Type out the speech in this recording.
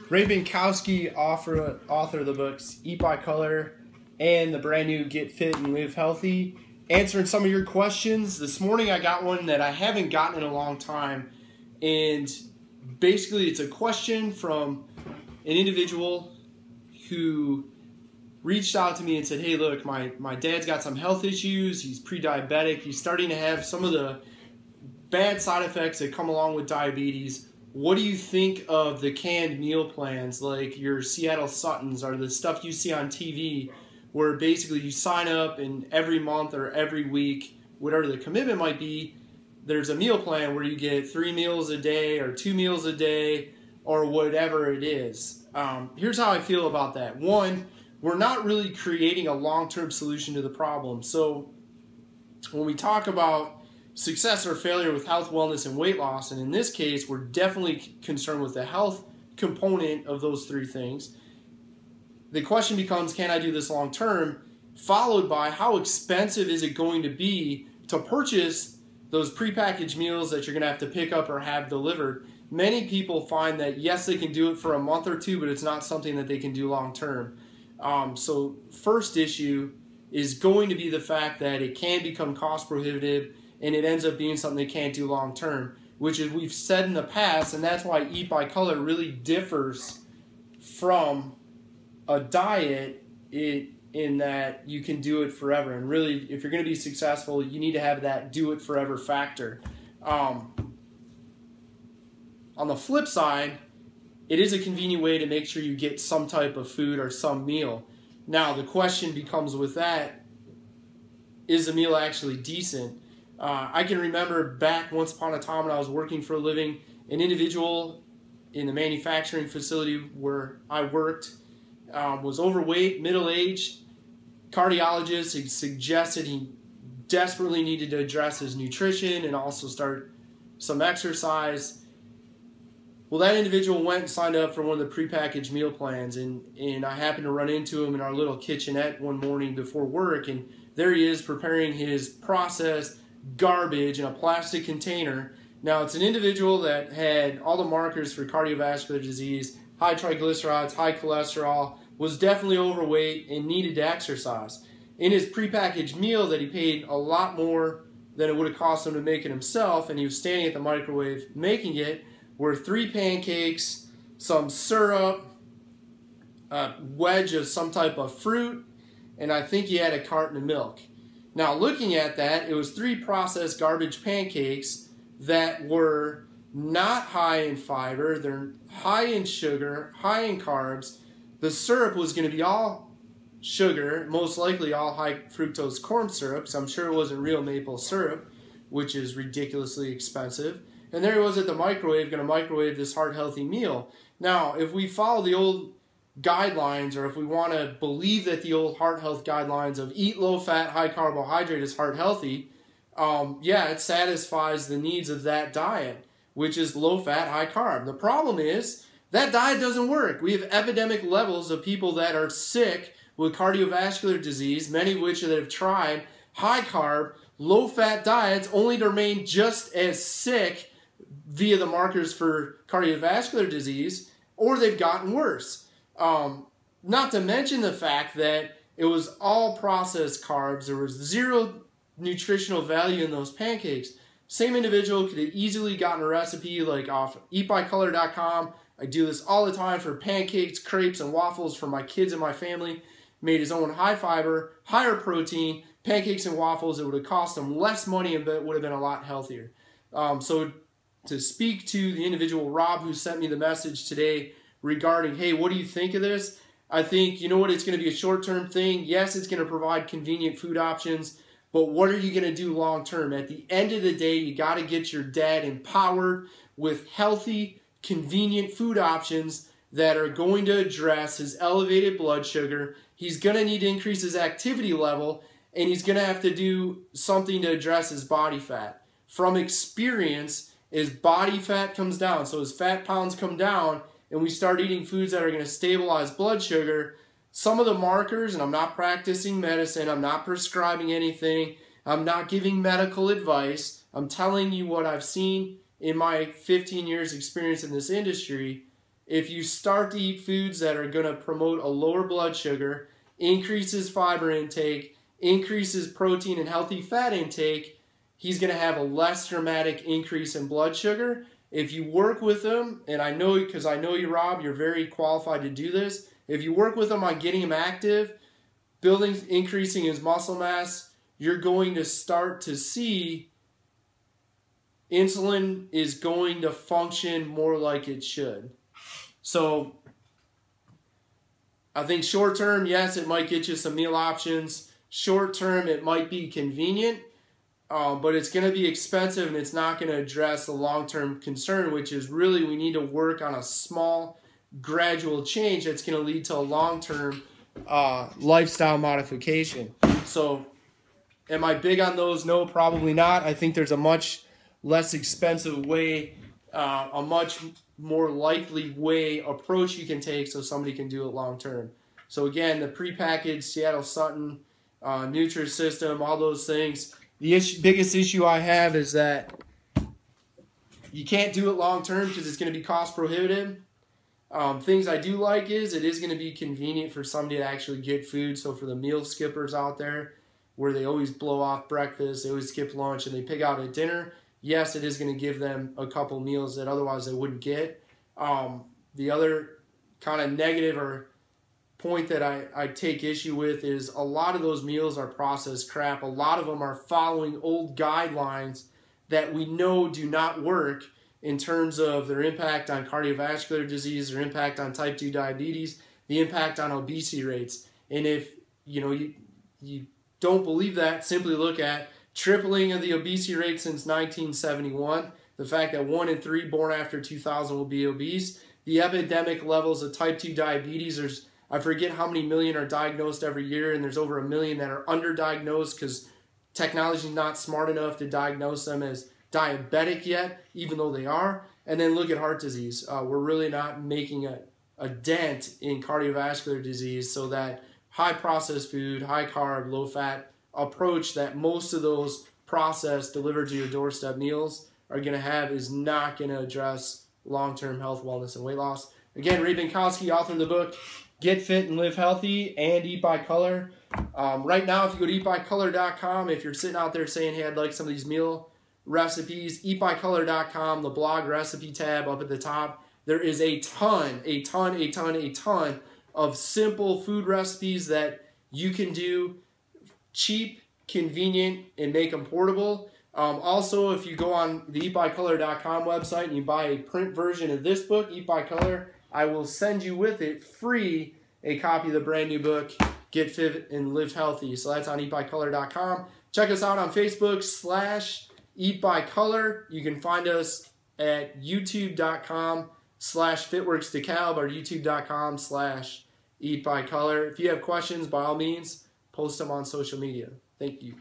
Ray Binkowski, author of the books Eat by Color and the brand new Get Fit and Live Healthy, answering some of your questions. This morning I got one that I haven't gotten in a long time, and basically it's a question from an individual who reached out to me and said, hey, look, my dad's got some health issues, he's pre-diabetic, he's starting to have some of the bad side effects that come along with diabetes. What do you think of the canned meal plans like your Seattle Suttons or the stuff you see on TV where basically you sign up and every month or every week, whatever the commitment might be, there's a meal plan where you get 3 meals a day or 2 meals a day or whatever it is. Here's how I feel about that. One, we're not really creating a long-term solution to the problem. So when we talk about success or failure with health, wellness, and weight loss, and in this case, we're definitely concerned with the health component of those 3 things. The question becomes, can I do this long term? Followed by, how expensive is it going to be to purchase those prepackaged meals that you're going to have to pick up or have delivered? Many people find that, yes, they can do it for a month or 2, but it's not something that they can do long term. So first issue is going to be the fact that it can become cost prohibitive and it ends up being something they can't do long term, which is we've said in the past, and that's why Eat by Color really differs from a diet in that you can do it forever. And really, if you're going to be successful, you need to have that do it forever factor. On the flip side, it is a convenient way to make sure you get some type of food or some meal. Now, the question becomes with that, is the meal actually decent? I can remember back once upon a time when I was working for a living, an individual in the manufacturing facility where I worked was overweight, middle-aged. Cardiologist had suggested he desperately needed to address his nutrition and also start some exercise. Well, that individual went and signed up for one of the prepackaged meal plans, and I happened to run into him in our little kitchenette one morning before work, and there he is preparing his processed garbage in a plastic container. Now, it's an individual that had all the markers for cardiovascular disease, high triglycerides, high cholesterol, was definitely overweight and needed to exercise. In his prepackaged meal that he paid a lot more than it would have cost him to make it himself, and he was standing at the microwave making it, were 3 pancakes, some syrup, a wedge of some type of fruit, and I think he had a carton of milk. Now, looking at that, it was 3 processed garbage pancakes that were not high in fiber, they're high in sugar, high in carbs. The syrup was going to be all sugar, most likely all high fructose corn syrup, because I'm sure it wasn't real maple syrup, which is ridiculously expensive. And there he was at the microwave, going to microwave this heart-healthy meal. Now, if we follow the old guidelines, or if we want to believe that the old heart health guidelines of eat low-fat, high-carbohydrate is heart-healthy, yeah, it satisfies the needs of that diet, which is low-fat, high-carb. The problem is that diet doesn't work. We have epidemic levels of people that are sick with cardiovascular disease, many of which that have tried high-carb, low-fat diets only to remain just as sick via the markers for cardiovascular disease, or they've gotten worse. Not to mention the fact that it was all processed carbs. There was 0 nutritional value in those pancakes. Same individual could have easily gotten a recipe like off eatbycolor.com. I do this all the time for pancakes, crepes, and waffles for my kids and my family. Made his own high fiber, higher protein, pancakes and waffles. It would have cost him less money and it would have been a lot healthier. So to speak to the individual, Rob, who sent me the message today regarding, hey, what do you think of this? I think, you know what, it's going to be a short-term thing. Yes, it's going to provide convenient food options, but what are you going to do long-term? At the end of the day, you got to get your dad empowered with healthy, convenient food options that are going to address his elevated blood sugar. He's going to need to increase his activity level, and he's going to have to do something to address his body fat. From experience, his body fat comes down, so his fat pounds come down, and we start eating foods that are going to stabilize blood sugar. Some of the markers, and I'm not practicing medicine, I'm not prescribing anything, I'm not giving medical advice, I'm telling you what I've seen in my 15 years experience in this industry, if you start to eat foods that are going to promote a lower blood sugar, increases fiber intake, increases protein and healthy fat intake, he's going to have a less dramatic increase in blood sugar. If you work with him, and I know, because I know you, Rob, you're very qualified to do this. If you work with him on getting him active, building, increasing his muscle mass, you're going to start to see insulin is going to function more like it should. So I think short term, yes, it might get you some meal options. Short term, it might be convenient, but it's going to be expensive, and it's not going to address the long-term concern, which is really we need to work on a small, gradual change that's going to lead to a long-term lifestyle modification. So am I big on those? No, probably not. I think there's a much less expensive way, a much more likely way approach you can take so somebody can do it long-term. So again, the prepackaged Seattle Sutton, Nutrisystem, all those things. The biggest issue I have is that you can't do it long-term because it's going to be cost prohibitive. Things I do like is it is going to be convenient for somebody to actually get food. So for the meal skippers out there where they always blow off breakfast, they always skip lunch, and they pick out at dinner, yes, it is going to give them a couple meals that otherwise they wouldn't get. The other kind of negative or point that I take issue with is a lot of those meals are processed crap. A lot of them are following old guidelines that we know do not work in terms of their impact on cardiovascular disease, their impact on type 2 diabetes, the impact on obesity rates. And if you don't believe that, simply look at tripling of the obesity rate since 1971, the fact that 1 in 3 born after 2000 will be obese, the epidemic levels of type 2 diabetes. I forget how many million are diagnosed every year, and there's over 1 million that are underdiagnosed because technology is not smart enough to diagnose them as diabetic yet, even though they are. And then look at heart disease. We're really not making a dent in cardiovascular disease, so that high processed food, high carb, low fat approach that most of those processed, delivered to your doorstep meals are going to have is not going to address long-term health, wellness, and weight loss. Again, Ray Binkowski, author of the book Get Fit and Live Healthy and Eat by Color. Right now, if you go to eatbycolor.com, if you're sitting out there saying, hey, I'd like some of these meal recipes, eatbycolor.com, the blog recipe tab up at the top, there is a ton of simple food recipes that you can do, cheap, convenient, and make them portable. Also, if you go on the eatbycolor.com website and you buy a print version of this book, Eat by Color, I will send you with it free a copy of the brand new book, Get Fit and Live Healthy. So that's on eatbycolor.com. Check us out on Facebook /eatbycolor. You can find us at youtube.com/fitworkz or youtube.com/eatbycolor. If you have questions, by all means, post them on social media. Thank you.